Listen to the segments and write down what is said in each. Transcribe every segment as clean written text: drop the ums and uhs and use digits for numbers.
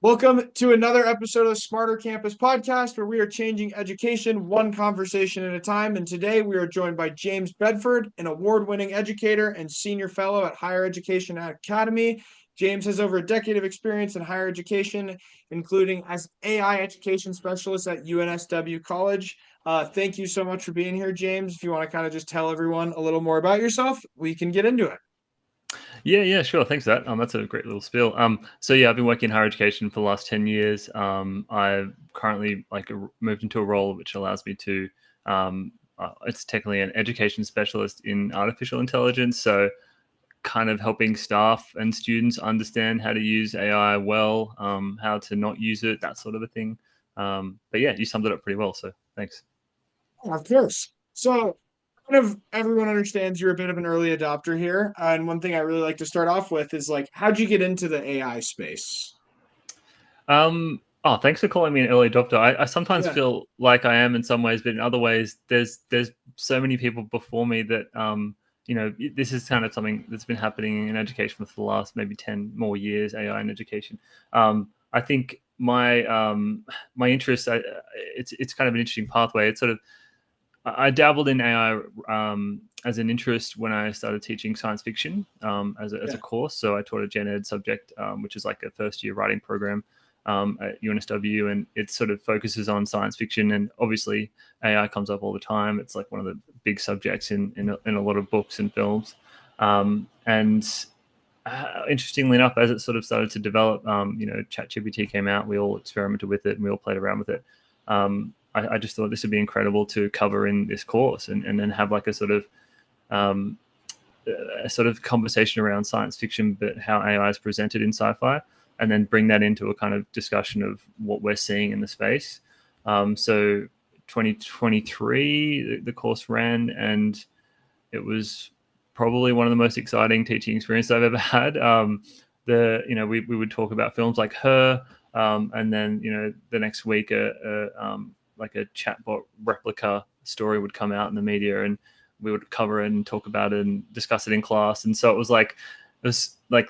Welcome to another episode of the Smarter Campus podcast, where we are changing education one conversation at a time. And today we are joined by James Bedford, an award-winning educator and senior fellow at Higher Education Academy. James has over a decade of experience in higher education, including as AI education specialist at UNSW College. Thank you so much for being here, James. If you want to kind of just tell everyone a little more about yourself, we can get into it. Yeah, sure. Thanks for that. That's a great little spiel. So yeah, I've been working in higher education for the last 10 years. I've currently moved into a role which allows me to, it's technically an education specialist in artificial intelligence. So kind of helping staff and students understand how to use AI well, how to not use it, that sort of a thing. But yeah, you summed it up pretty well. So thanks. Of course. So, kind of everyone understands you're a bit of an early adopter here. And one thing I really like to start off with is like, how'd you get into the AI space? Thanks for calling me an early adopter. I sometimes Yeah. feel like I am in some ways, but in other ways, there's so many people before me that this is kind of something that's been happening in education for the last maybe 10 more years. AI in education. I think my interest, it's kind of an interesting pathway. It's sort of I dabbled in AI as an interest when I started teaching science fiction as a Yeah. course. So I taught a gen ed subject, which is like a first year writing program at UNSW, and it sort of focuses on science fiction. And obviously, AI comes up all the time. It's like one of the big subjects in a lot of books and films. And Interestingly enough, as it sort of started to develop, ChatGPT came out. We all experimented with it and we all played around with it. I just thought this would be incredible to cover in this course and then have like um, a sort of conversation around science fiction, but how AI is presented in sci-fi, and then bring that into a kind of discussion of what we're seeing in the space. So 2023, the course ran, and it was probably one of the most exciting teaching experiences I've ever had. We would talk about films like Her, and then the next week like a chatbot replica story would come out in the media, and we would cover it and talk about it and discuss it in class. And so it was like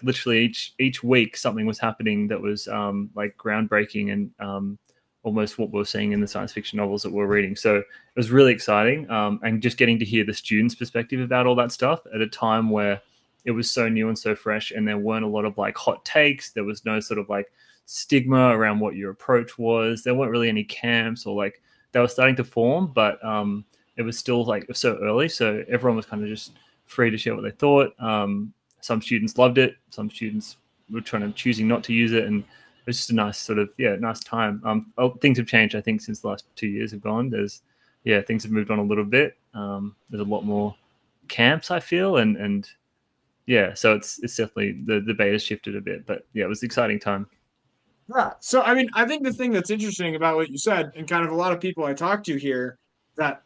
literally each week something was happening that was like groundbreaking and almost what we're seeing in the science fiction novels that we're reading. So it was really exciting, and just getting to hear the students' perspective about all that stuff at a time where it was so new and so fresh, and there weren't a lot of like hot takes. There was no sort of like stigma around what your approach was. There weren't really any camps, or like they were starting to form, but it was still like so early. So everyone was kind of just free to share what they thought. Some students loved it. Some students were trying to choosing not to use it, and it was just a nice sort of nice time. Things have changed, I think, since the last 2 years have gone. Things have moved on a little bit. There's a lot more camps, I feel, and so it's definitely the debate has shifted a bit, but yeah, it was an exciting time. Yeah. So, I mean, I think the thing that's interesting about what you said, and kind of a lot of people I talk to here that,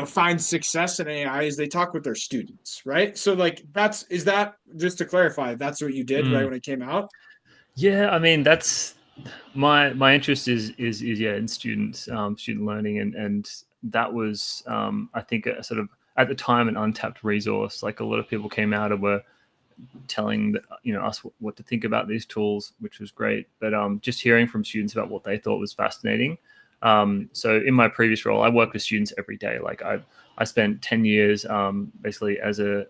find success in AI is they talk with their students, right? So, like, is that, just to clarify, that's what you did right Mm. when it came out? Yeah, I mean that's my interest is in student learning, and that was I think a sort of at the time an untapped resource. Like a lot of people came out and were telling us what to think about these tools, which was great. But just hearing from students about what they thought was fascinating. So in my previous role, I worked with students every day. Like I spent 10 years basically as a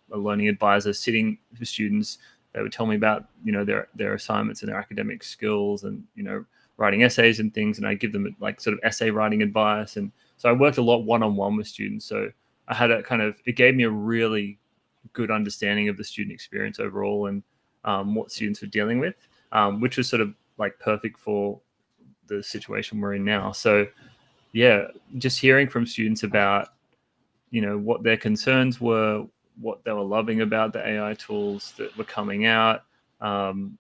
learning advisor, sitting with students. They would tell me about their assignments and their academic skills, and writing essays and things, and I give them like sort of essay writing advice. And so I worked a lot one on one with students. So I had a kind of it gave me a really good understanding of the student experience overall, and what students were dealing with, which was sort of like perfect for the situation we're in now. So yeah, just hearing from students about what their concerns were, what they were loving about the AI tools that were coming out. Um,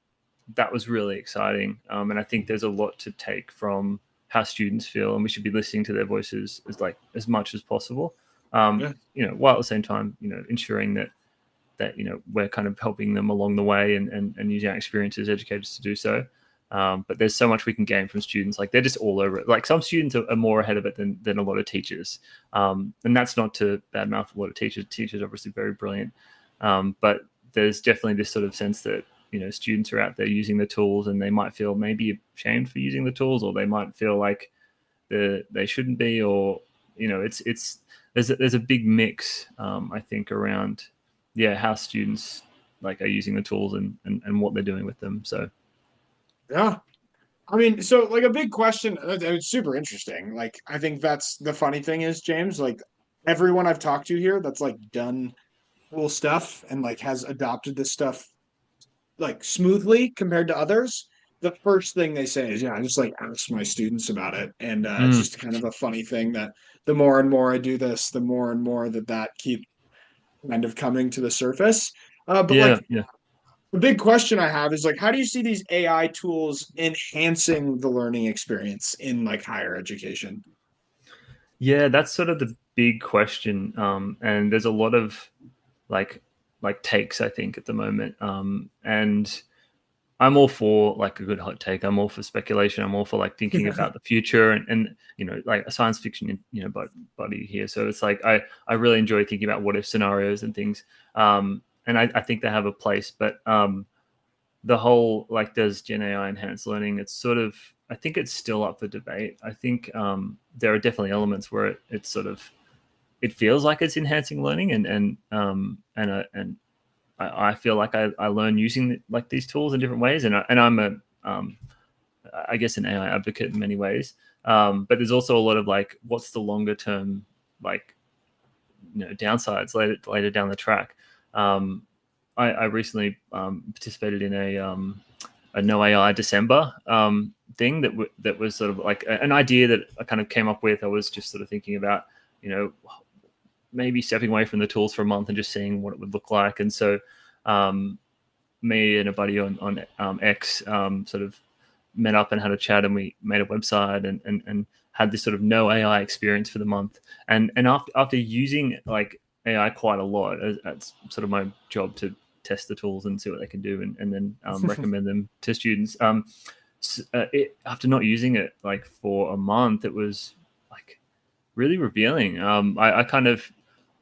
that was really exciting, and I think there's a lot to take from how students feel, and we should be listening to their voices as much as possible. Yeah. While at the same time, ensuring that we're kind of helping them along the way, and using our experience as educators to do so. But there's so much we can gain from students. Like they're just all over it. Like some students are more ahead of it than a lot of teachers, and that's not to badmouth a lot of teachers. Teachers are obviously very brilliant, but there's definitely this sort of sense that students are out there using the tools and they might feel maybe ashamed for using the tools, or they might feel like they shouldn't be, or it's there's a big mix, I think, around how students like are using the tools and what they're doing with them. So Yeah. I mean, so like a big question, it's super interesting. Like, I think that's the funny thing is, James, like everyone I've talked to here that's like done cool stuff and like has adopted this stuff like smoothly compared to others, the first thing they say is, yeah, I just like ask my students about it. And it's mm, just kind of a funny thing that the more and more I do this, the more and more that keep kind of coming to the surface. But like yeah, yeah. the big question I have is like, how do you see these AI tools enhancing the learning experience in like higher education? Yeah, that's sort of the big question. And there's a lot of like takes, I think, at the moment. And I'm all for like a good hot take. I'm all for speculation. I'm all for like thinking about the future and like a science fiction body here. So it's like I really enjoy thinking about what if scenarios and things. And I think they have a place, but the whole like does Gen AI enhance learning? It's sort of, I think it's still up for debate. I think there are definitely elements where it's sort of, it feels like it's enhancing learning, and I feel like I learn using like these tools in different ways, and I'm a I guess an AI advocate in many ways. But there's also a lot of like, what's the longer term like downsides later down the track. Um, I recently participated in a no AI December thing that was sort of like an idea that I kind of came up with. I was just sort of thinking about, you know, maybe stepping away from the tools for a month and just seeing what it would look like. And so, me and a buddy on X sort of met up and had a chat, and we made a website and had this sort of no AI experience for the month. And after using like AI quite a lot, it's sort of my job to test the tools and see what they can do, and then recommend them to students. After not using it like for a month, it was like really revealing. I kind of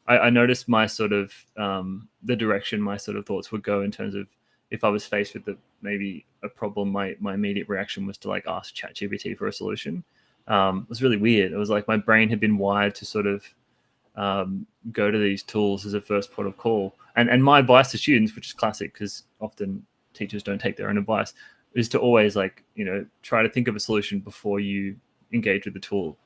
I noticed my sort of the direction my sort of thoughts would go in terms of if I was faced with maybe a problem, my immediate reaction was to like ask ChatGPT for a solution. It was really weird. It was like my brain had been wired to sort of go to these tools as a first port of call. And my advice to students, which is classic because often teachers don't take their own advice, is to always like try to think of a solution before you engage with the tool.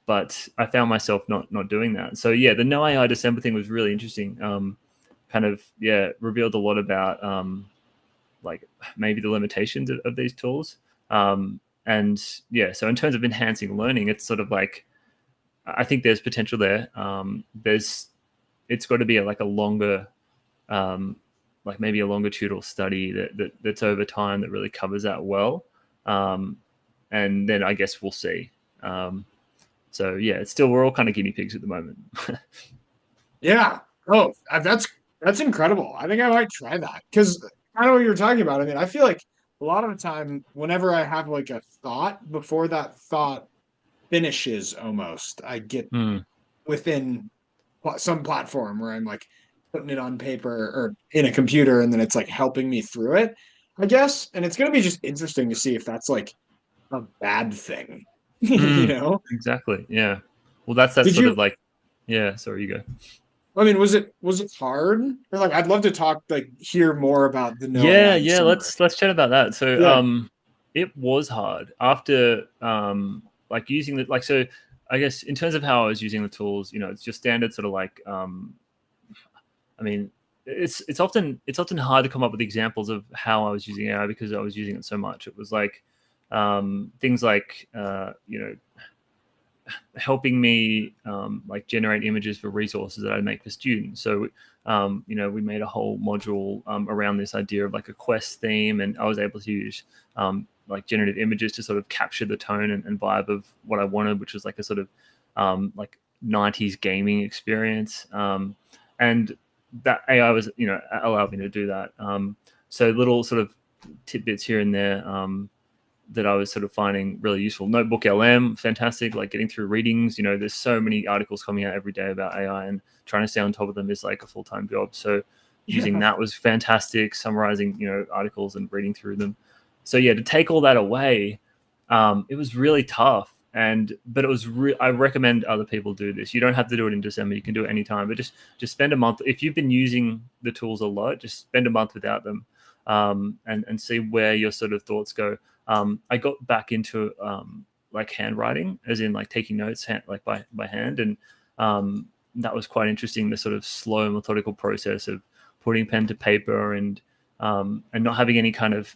But I found myself not doing that. So yeah, the no AI December thing was really interesting. Kind of revealed a lot about like maybe the limitations of these tools. And yeah, so in terms of enhancing learning, it's sort of like I think there's potential there. It's got to be like a longer, like maybe a longitudinal study that's over time that really covers that well. Um, and then I guess we'll see. So yeah, it's still, we're all kind of guinea pigs at the moment. Yeah. Oh, that's incredible. I think I might try that because I know what you're talking about. I mean, I feel like a lot of the time, whenever I have like a thought, before that thought finishes almost, I get Mm, within some platform where I'm like putting it on paper or in a computer and then it's like helping me through it, I guess. And it's going to be just interesting to see if that's like a bad thing, you know? exactly. Yeah. Well, that's that Did sort of you, like, yeah. Sorry, you go. I mean, was it hard? Or like, I'd love to talk, like, hear more about the no Yeah, AI yeah. December. Let's chat about that. So, Yeah. it was hard after like using the like so. I guess in terms of how I was using the tools, it's just standard sort of like I mean, it's often hard to come up with examples of how I was using AI because I was using it so much. It was like things like helping me like generate images for resources that I make for students. So we made a whole module around this idea of like a quest theme, and I was able to use like generative images to sort of capture the tone and vibe of what I wanted, which was like a sort of like 90s gaming experience. And that AI was allowed me to do that. So little sort of tidbits here and there. That I was sort of finding really useful. Notebook LM, fantastic. Like getting through readings. There's so many articles coming out every day about AI, and trying to stay on top of them is like a full time job. So using Yeah. that was fantastic, summarizing, articles and reading through them. So yeah, to take all that away, it was really tough. But it was I recommend other people do this. You don't have to do it in December. You can do it anytime, but just spend a month. If you've been using the tools a lot, just spend a month without them, and see where your sort of thoughts go. I got back into like handwriting, as in like taking notes like by hand, and that was quite interesting. The sort of slow methodical process of putting pen to paper and not having any kind of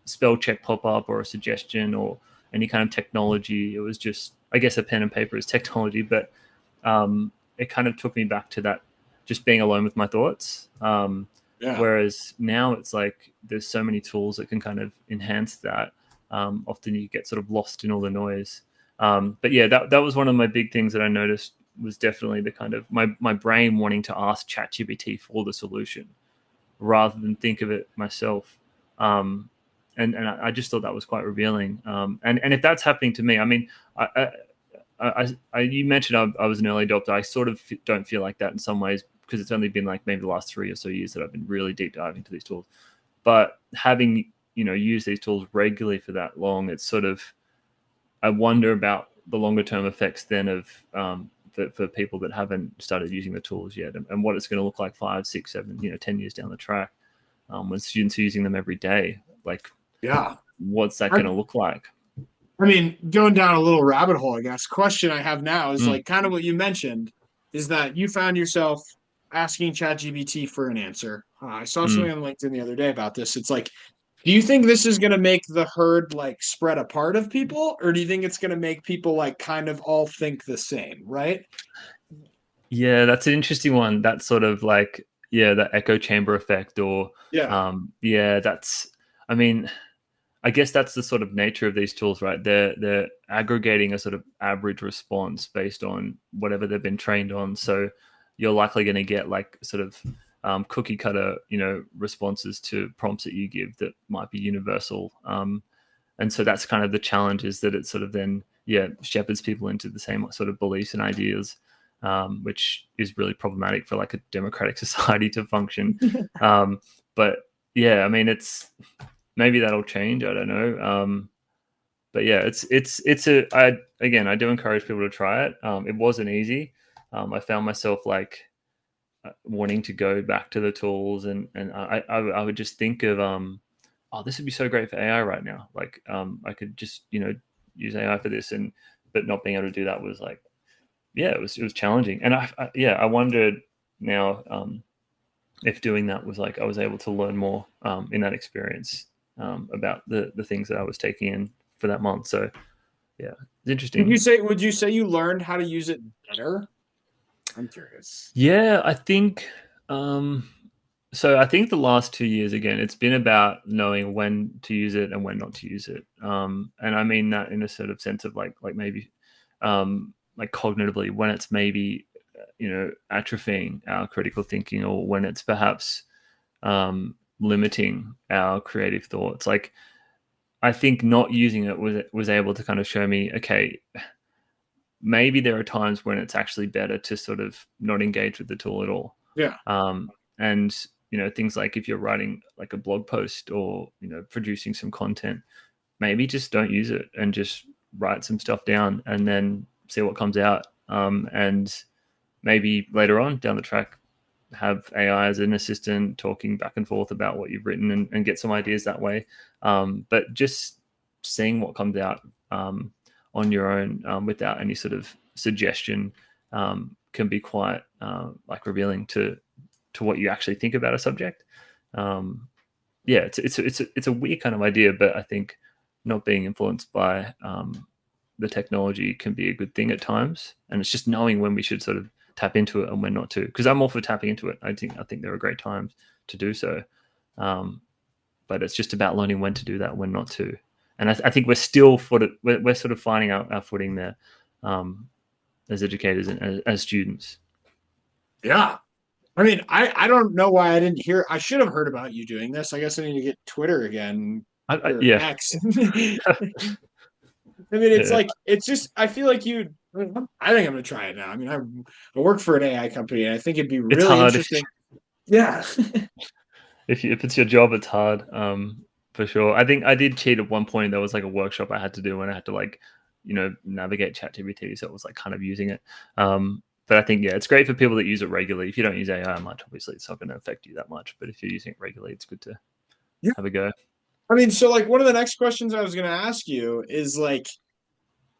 spell check pop up or a suggestion or any kind of technology. It was just, I guess, a pen and paper is technology, but it kind of took me back to that, just being alone with my thoughts. Yeah. Whereas now it's like there's so many tools that can kind of enhance that. Often you get sort of lost in all the noise. But yeah, that was one of my big things that I noticed, was definitely the kind of my brain wanting to ask ChatGPT for the solution rather than think of it myself. And I just thought that was quite revealing. And if that's happening to me, I mean, you mentioned I was an early adopter. I sort of don't feel like that in some ways, because it's only been like maybe the last 3 or so years that I've been really deep diving into these tools. But having used these tools regularly for that long, it's sort of, I wonder about the longer term effects then of for people that haven't started using the tools yet, and what it's going to look like 5, 6, 7, 10 years down the track, when students are using them every day. Like, Yeah. what's that I, going to look like? I mean, going down a little rabbit hole, I guess. Question I have now is Mm, like kind of what you mentioned, is that you found yourself asking ChatGPT for an answer. I saw mm. something on LinkedIn the other day about this. It's like, do you think this is going to make the herd like spread apart of people, or do you think it's going to make people like kind of all think the same, right? Yeah, that's an interesting one. That sort of like, yeah, that echo chamber effect, or Yeah. yeah, that's. I mean, I guess that's the sort of nature of these tools, right? They're aggregating a sort of average response based on whatever they've been trained on. So you're likely going to get like sort of cookie cutter, responses to prompts that you give that might be universal. And so that's kind of the challenge, is that it sort of then, yeah, shepherds people into the same sort of beliefs and ideas, which is really problematic for like a democratic society to function. But yeah, I mean, it's, maybe that'll change. I don't know. But yeah, I do encourage people to try it. It wasn't easy. I found myself like wanting to go back to the tools, and I would just think of oh, this would be so great for AI right now. Like I could just use AI for this, and but not being able to do that was like, yeah, it was challenging. And I wondered now, if doing that was like I was able to learn more in that experience, about the things that I was taking in for that month. So yeah, it's interesting. Would you say you learned how to use it better? I'm curious. Yeah, I think. Um, so I think the last 2 years, again, it's been about knowing when to use it and when not to use it. And I mean that in a sort of sense of like maybe, like cognitively, when it's maybe atrophying our critical thinking, or when it's perhaps limiting our creative thoughts. Like, I think not using it was able to kind of show me, okay, maybe there are times when it's actually better to sort of not engage with the tool at all. Yeah. And things like if you're writing like a blog post, or producing some content, maybe just don't use it and just write some stuff down and then see what comes out. And maybe later on down the track, have AI as an assistant talking back and forth about what you've written, and get some ideas that way. But just seeing what comes out on your own, without any sort of suggestion, can be quite like revealing to what you actually think about a subject. Um, yeah, it's a weird kind of idea, but I think not being influenced by the technology can be a good thing at times, and it's just knowing when we should sort of tap into it and when not to. Because I'm all for tapping into it. I think there are great times to do so, but it's just about learning when to do that, when not to. And I think we're still we're sort of finding our footing there, as educators and as students. Yeah. I mean, I don't know why I didn't hear. I should have heard about you doing this. I guess I need to get Twitter again, or Yeah, X. I mean, it's yeah, like it's just. I feel like you. I think I'm gonna try it now. I mean, I work for an AI company, and I think it'd be it's really hard. interesting. Yeah. If it's your job, it's hard. For sure. I think I did cheat at one point. There was like a workshop I had to do, and I had to like, navigate ChatGPT. So it was like kind of using it. But I think yeah, it's great for people that use it regularly. If you don't use AI much, obviously it's not going to affect you that much. But if you're using it regularly, it's good to Yeah. have a go. I mean, so like one of the next questions I was going to ask you is like,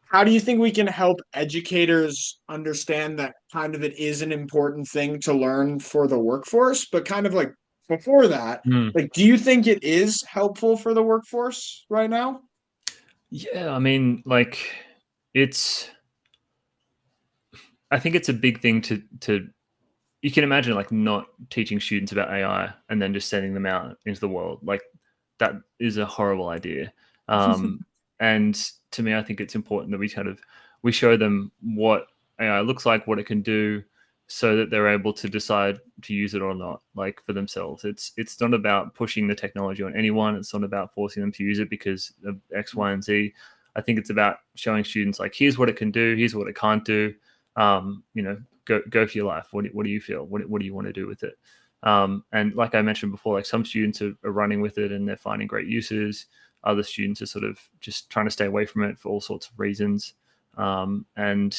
how do you think we can help educators understand that kind of it is an important thing to learn for the workforce? But kind of like before that, Mm. like, do you think it is helpful for the workforce right now? Yeah, I mean, like, it's. I think it's a big thing to you can imagine like not teaching students about AI and then just sending them out into the world. Like that is a horrible idea. Um, and to me, I think it's important that we show them what AI looks like, what it can do, so that they're able to decide to use it or not, like for themselves. It's not about pushing the technology on anyone. It's not about forcing them to use it because of X, Y, and Z. I think it's about showing students like here's what it can do, here's what it can't do. Go for your life. What do you feel? What do you want to do with it? And like I mentioned before, like some students are running with it and they're finding great uses. Other students are sort of just trying to stay away from it for all sorts of reasons. And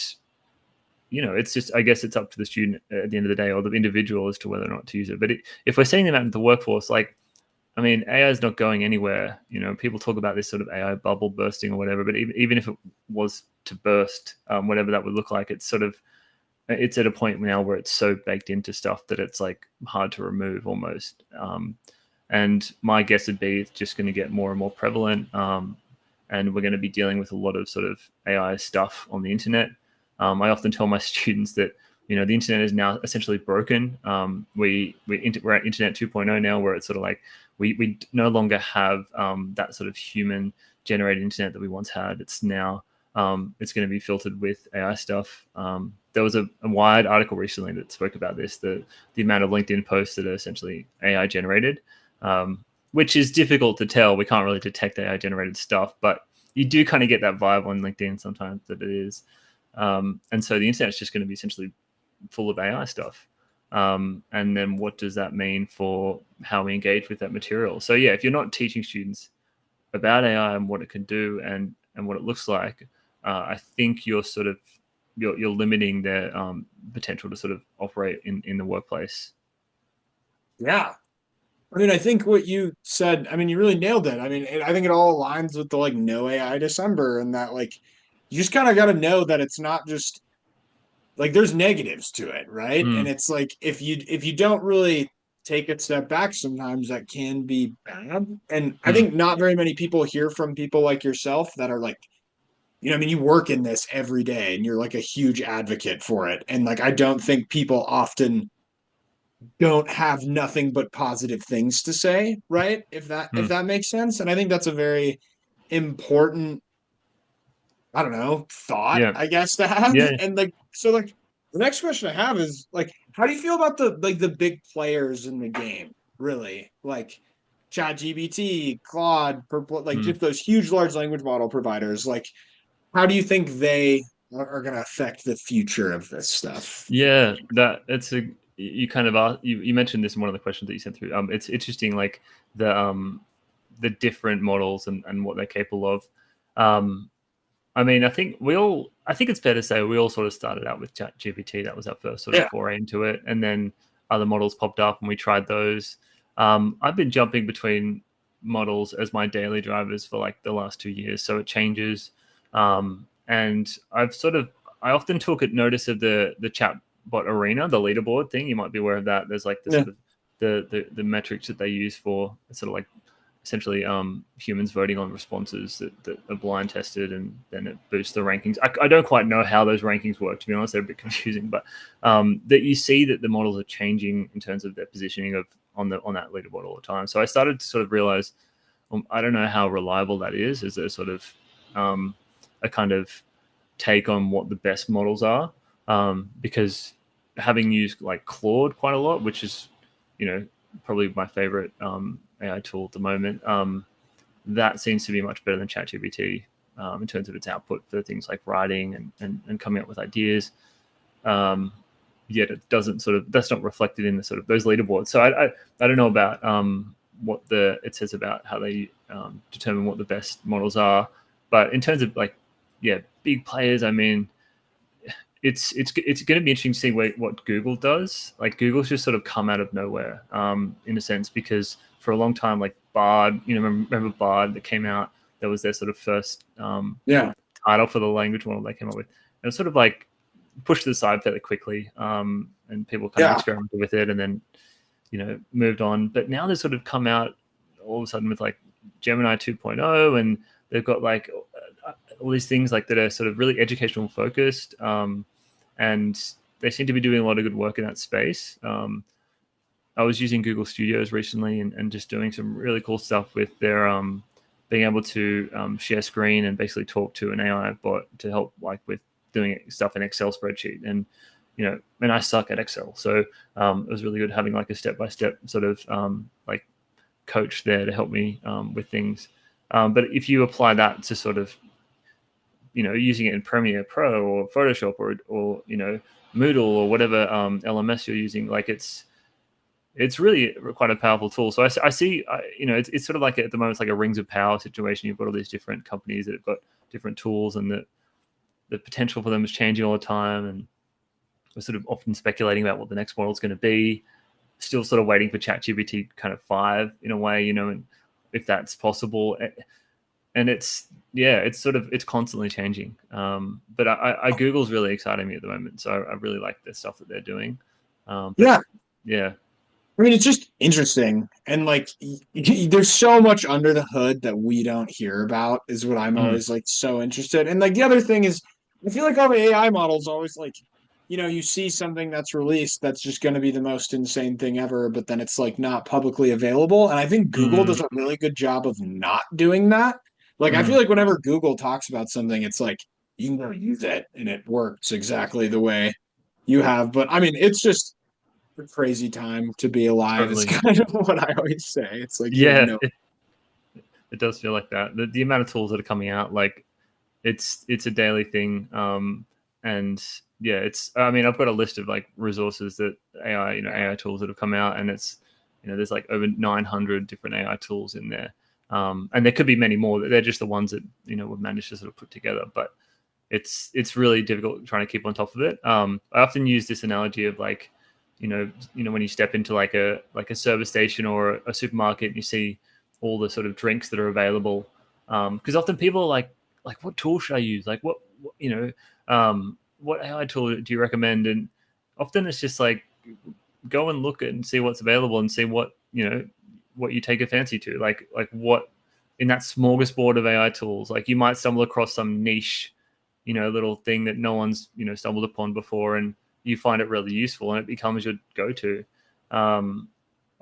it's just I guess it's up to the student at the end of the day or the individual as to whether or not to use it. But if we're sending them out into the workforce, like I mean, AI is not going anywhere. People talk about this sort of AI bubble bursting or whatever, but even if it was to burst, whatever that would look like, it's at a point now where it's so baked into stuff that it's like hard to remove almost. And my guess would be it's just going to get more and more prevalent. And we're going to be dealing with a lot of sort of AI stuff on the internet. I often tell my students that the internet is now essentially broken. We're at Internet 2.0 now, where it's sort of like we no longer have that sort of human generated internet that we once had. It's now it's going to be filtered with AI stuff. There was a wide article recently that spoke about this, the amount of LinkedIn posts that are essentially AI generated, which is difficult to tell. We can't really detect AI generated stuff, but you do kind of get that vibe on LinkedIn sometimes that it is. And so the internet is just going to be essentially full of AI stuff. And then what does that mean for how we engage with that material? So yeah, if you're not teaching students about AI and what it can do and what it looks like, I think you're limiting their potential to sort of operate in the workplace. Yeah. I mean, I think what you said, I mean, you really nailed it. I mean, I think it all aligns with the like no AI December and that like you just kind of got to know that it's not just like there's negatives to it, right? And Mm, it's like if you don't really take a step back, sometimes that can be bad. And I mm, think not very many people hear from people like yourself that are like, I mean, you work in this every day and you're like a huge advocate for it. And like I don't think people often don't have nothing but positive things to say, right? If mm. that makes sense. And I think that's a very important, I don't know, thought, Yeah, I guess, to have. yeah. And like so like the next question I have is like how do you feel about the big players in the game, really? Like ChatGPT, Claude, like Mm. just those huge large language model providers. Like how do you think they are going to affect the future of this stuff? Yeah, that it's a you kind of you mentioned this in one of the questions that you sent through. It's interesting, like the different models and what they're capable of. Um, I mean, I think it's fair to say we all sort of started out with ChatGPT. That was our first sort of Yeah. foray into it. And then other models popped up and we tried those. I've been jumping between models as my daily drivers for like the last 2 years. So it changes. And I often took notice of the chatbot arena, the leaderboard thing. You might be aware of that. There's like the Yeah. sort of the metrics that they use for sort of like essentially humans voting on responses that are blind tested and then it boosts the rankings. I don't quite know how those rankings work, to be honest. They're a bit confusing, but that you see that the models are changing in terms of their positioning of on that leaderboard all the time. So I started to sort of realize I don't know how reliable that is a sort of a kind of take on what the best models are, because having used like Claude quite a lot, which is probably my favorite AI tool at the moment. That seems to be much better than ChatGPT in terms of its output for things like writing and coming up with ideas. Um, yet it doesn't sort of, that's not reflected in the sort of those leaderboards. So I don't know about what it says about how they determine what the best models are, but in terms of like, yeah, big players, I mean, it's going to be interesting to see what Google does. Like Google's just sort of come out of nowhere, in a sense, because for a long time, like Bard, remember Bard that came out? That was their sort of first Yeah. title for the language model they came up with. It was sort of like pushed to the side fairly quickly, and people kind of Yeah. experimented with it, and then moved on. But now they sort of come out all of a sudden with like Gemini 2.0, and they've got like all these things like that are sort of really educational focused, and they seem to be doing a lot of good work in that space. I was using Google Studios recently and just doing some really cool stuff with their being able to share screen and basically talk to an AI bot to help like with doing stuff in Excel spreadsheet. And and I suck at Excel, so it was really good having like a step-by-step sort of like coach there to help me with things. But if you apply that to sort of using it in Premiere Pro or Photoshop or Moodle or whatever LMS you're using, like it's really quite a powerful tool. So I see, it's sort of like at the moment, it's like a rings of power situation. You've got all these different companies that have got different tools, and the potential for them is changing all the time. And we're sort of often speculating about what the next model is going to be. Still sort of waiting for ChatGPT kind of 5 in a way, and if that's possible. And it's constantly changing. But Google's really exciting me at the moment. So I really like the stuff that they're doing. But Yeah. yeah. I mean, it's just interesting. And like, there's so much under the hood that we don't hear about, is what I'm Mm. always like so interested. And like, the other thing is, I feel like all the AI models always like, you see something that's released that's just going to be the most insane thing ever, but then it's like not publicly available. And I think Google Mm. does a really good job of not doing that. Like, I feel Mm. like whenever Google talks about something, it's like, you can go use it and it works exactly the way you have. But I mean, it's just, a crazy time to be alive is Totally. kind of what I always say. It's like you have Yeah, no. it does feel like that. The amount of tools that are coming out, like it's a daily thing. And yeah, I mean, I've got a list of like resources that AI tools that have come out, and it's there's like over 900 different AI tools in there. And there could be many more. They're just the ones that we've managed to sort of put together. But it's really difficult trying to keep on top of it. I often use this analogy of like, when you step into like a service station or a supermarket and you see all the sort of drinks that are available. Because often people are like, what tool should I use? Like, what AI tool do you recommend? And often it's just like, go and look at and see what's available and see what what you take a fancy to. Like what in that smorgasbord of AI tools, like you might stumble across some niche little thing that no one's stumbled upon before, and you find it really useful and it becomes your go-to.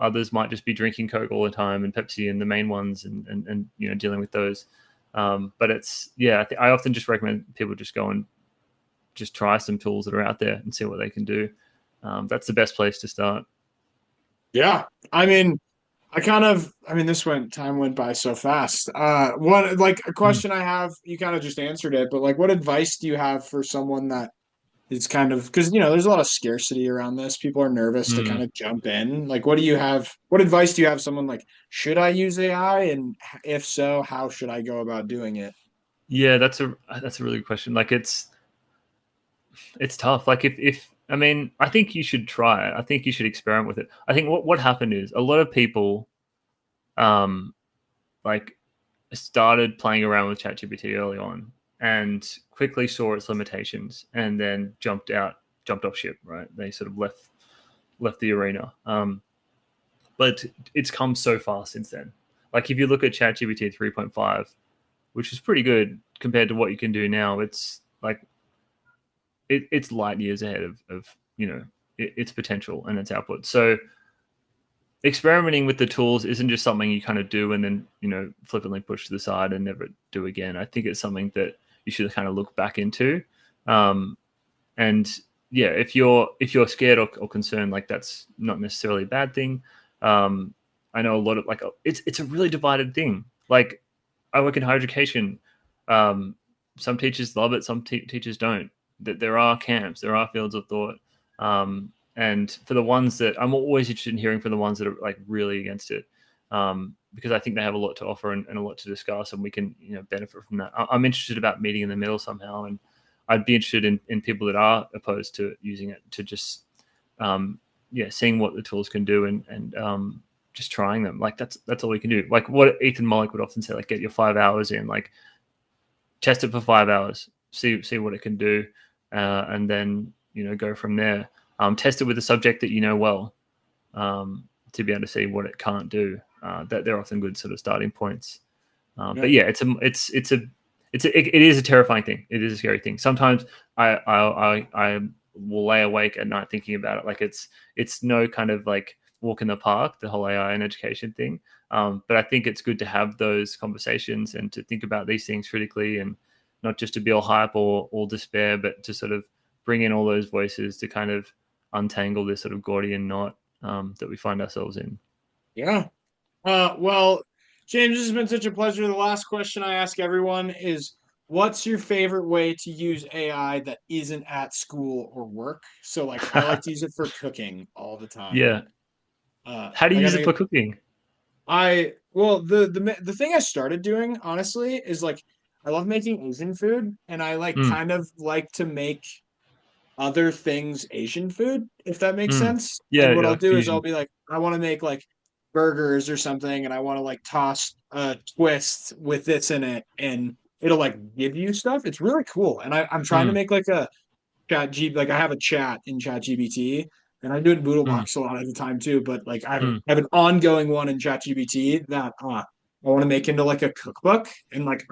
Others might just be drinking Coke all the time and Pepsi and the main ones, and dealing with those. But it's I often just recommend people just go and just try some tools that are out there and see what they can do. That's the best place to start. Yeah, I mean, time went by so fast. One like a Mm. question I have, you kind of just answered it, but like, what advice do you have for someone that is kind of because there's a lot of scarcity around this. People are nervous to kind Mm. of jump in. Like, what do you have? What advice do you have someone like? Should I use AI, and if so, how should I go about doing it? Yeah, that's a really good question. Like it's tough. Like if I mean, I think you should try it. I think you should experiment with it. I think what happened is a lot of people um like started playing around with ChatGPT early on and quickly saw its limitations and then jumped off ship. Right, they sort of left the arena. But it's come so far since then. Like if you look at ChatGPT 3.5, which is pretty good compared to what you can do now, it's like it's light years ahead of its potential and its output. So experimenting with the tools isn't just something you kind of do and then flippantly push to the side and never do again. I think it's something that you should kind of look back into. And yeah, if you're scared or concerned, like that's not necessarily a bad thing. I know a lot of like it's a really divided thing. Like I work in higher education. Some teachers love it, some teachers don't. That there are camps, there are fields of thought. And for the ones that I'm always interested in hearing from the ones that are like really against it, because I think they have a lot to offer and a lot to discuss, and we can benefit from that. I'm interested about meeting in the middle somehow, and I'd be interested in people that are opposed to using it to just seeing what the tools can do and just trying them. Like that's all we can do. Like what Ethan Mollick would often say, like get your 5 hours in, like test it for 5 hours, see what it can do, and then go from there. Test it with a subject that you know well, to be able to see what it can't do. That they're often good sort of starting points. But yeah, it is a terrifying thing. It is a scary thing. Sometimes I will lay awake at night thinking about it. Like it's no kind of like walk in the park, the whole AI and education thing. But I think it's good to have those conversations and to think about these things critically, and not just to be all hype or all despair, but to sort of bring in all those voices to kind of untangle this sort of Gordian knot that we find ourselves in. Yeah. Well, James, this has been such a pleasure. The last question I ask everyone is, what's your favorite way to use AI that isn't at school or work? So, like, I like to use it for cooking all the time. Yeah. How do you Like, I use it think for cooking? the thing I started doing, honestly, is like, I love making Asian food, and I like Mm, kind of like to make other things Asian food, if that makes mm. sense. And Yeah, what yeah, I'll like do is I'll fusion. be like, I want to make like burgers or something, and I want to like toss a twist with this in it, and it'll like give you stuff. It's really cool. And I'm trying to Mm, make like a like I have a chat in Chat GPT, and I do it in Boodle mm, a lot of the time too. But like mm, I have an ongoing one in Chat GPT that I want to make into like a cookbook, and like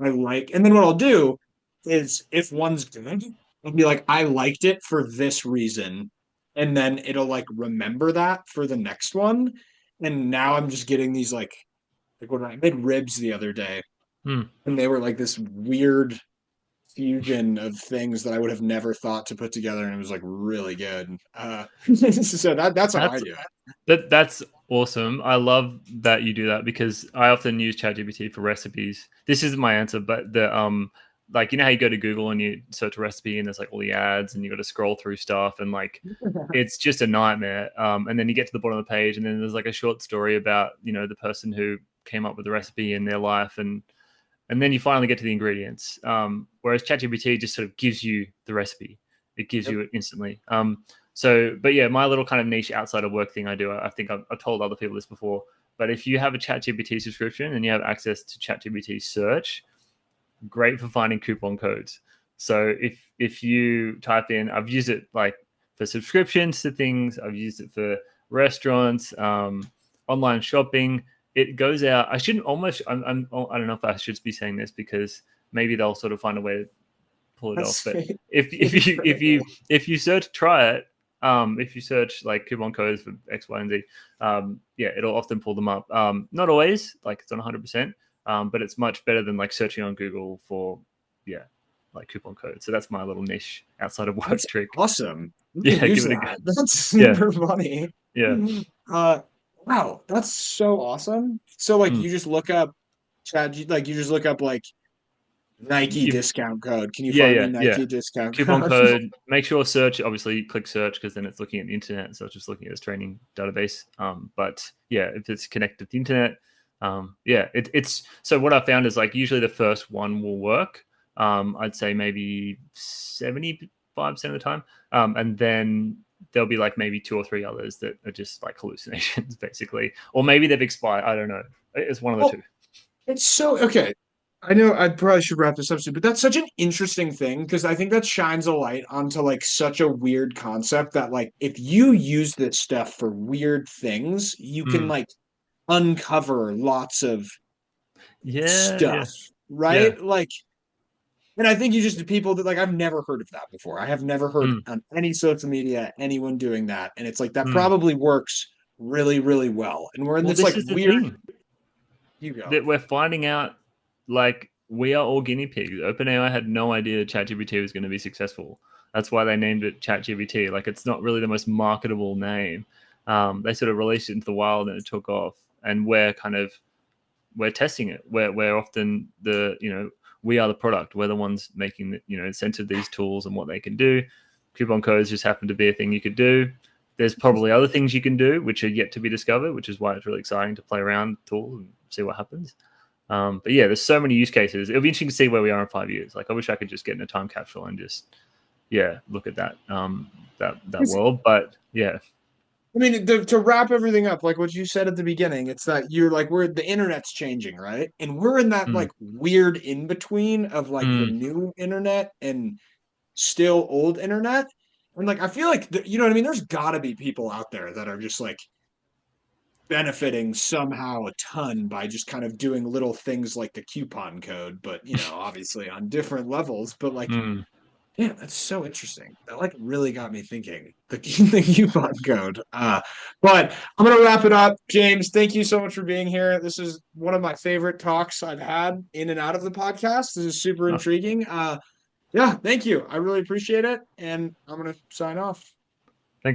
and then what I'll do is if one's good, I'll be like, I liked it for this reason, and then it'll like remember that for the next one. And now I'm just getting these like when I made ribs the other day, mm. and they were like this weird fusion of things that I would have never thought to put together, and it was like really good. So that's how I That's do it. that's awesome. I love that you do that because I often use ChatGPT for recipes. This isn't my answer, but the like how you go to Google and you search a recipe and there's like all the ads and you got to scroll through stuff and like it's just a nightmare. And then you get to the bottom of the page and then there's like a short story about the person who came up with the recipe in their life, and then you finally get to the ingredients. Whereas ChatGPT just sort of gives you the recipe; it gives Yep. you it instantly. So, but yeah, my little kind of niche outside of work thing I do, I think I've told other people this before. But if you have a ChatGPT subscription and you have access to ChatGPT search, great for finding coupon codes. So if you type in, I've used it like for subscriptions to things, I've used it for restaurants, online shopping. It goes out. I shouldn't almost. I don't know if I should be saying this because maybe they'll sort of find a way to pull it off. That's But if you search, try it. If you search like coupon codes for X, Y, and Z, yeah, it'll often pull them up. Not always, like it's not 100%, but it's much better than like searching on Google for, yeah, like coupon codes. So that's my little niche outside of work that's trick. awesome. I'm gonna Yeah, use give it a go. that. That's Yeah, super funny. yeah. Uh, wow, that's so awesome. So like Mm. you just look up like you just look up like Nike You, discount code. Can you yeah, find me yeah, yeah. Nike discount Coupon code? code. Make sure search. Obviously, click search because then it's looking at the internet. So it's just looking at its training database. But yeah, if it's connected to the internet, yeah, it's so what I found is like usually the first one will work. I'd say maybe 75% of the time, and then there'll be like maybe two or three others that are just like hallucinations, basically, or maybe they've expired. I don't know. It's one of the Oh, two. it's so okay. I know I probably should wrap this up soon, but that's such an interesting thing because I think that shines a light onto like such a weird concept that like if you use this stuff for weird things, you can Mm. like uncover lots of Yeah, yeah, stuff, yeah. right? Like, and I think you just people that like I've never heard of that before. I have never heard Mm. on any social media anyone doing that, and it's like that Mm. probably works really, really well. And we're in Well, this this like is the weird. thing You go. that we're finding out. Like we are all guinea pigs. OpenAI had no idea ChatGPT was going to be successful. That's why they named it ChatGPT. Like it's not really the most marketable name. They sort of released it into the wild and it took off. And we're testing it. We're often the we are the product. We're the ones making the sense of these tools and what they can do. coupon codes just happen to be a thing you could do. There's probably other things you can do which are yet to be discovered, which is why it's really exciting to play around with the tool and see what happens. But yeah, there's so many use cases. It'll be interesting to see where we are in 5 years. Like, I wish I could just get in a time capsule and just, yeah, look at that that world. But yeah. I mean, to wrap everything up, like what you said at the beginning, it's that you're like, the internet's changing, right? And we're in that Mm, like weird in between of like the mm, new internet and still old internet. And like, I feel like, you know what I mean? There's gotta be people out there that are just like benefiting somehow a ton by just kind of doing little things like the coupon code, but you know, obviously on different levels. But like, mm. yeah, that's so interesting. That like really got me thinking. The coupon code. But I'm gonna wrap it up. James, thank you so much for being here. This is one of my favorite talks I've had in and out of the podcast. This is super Oh, intriguing. Yeah, thank you. I really appreciate it. And I'm gonna sign off.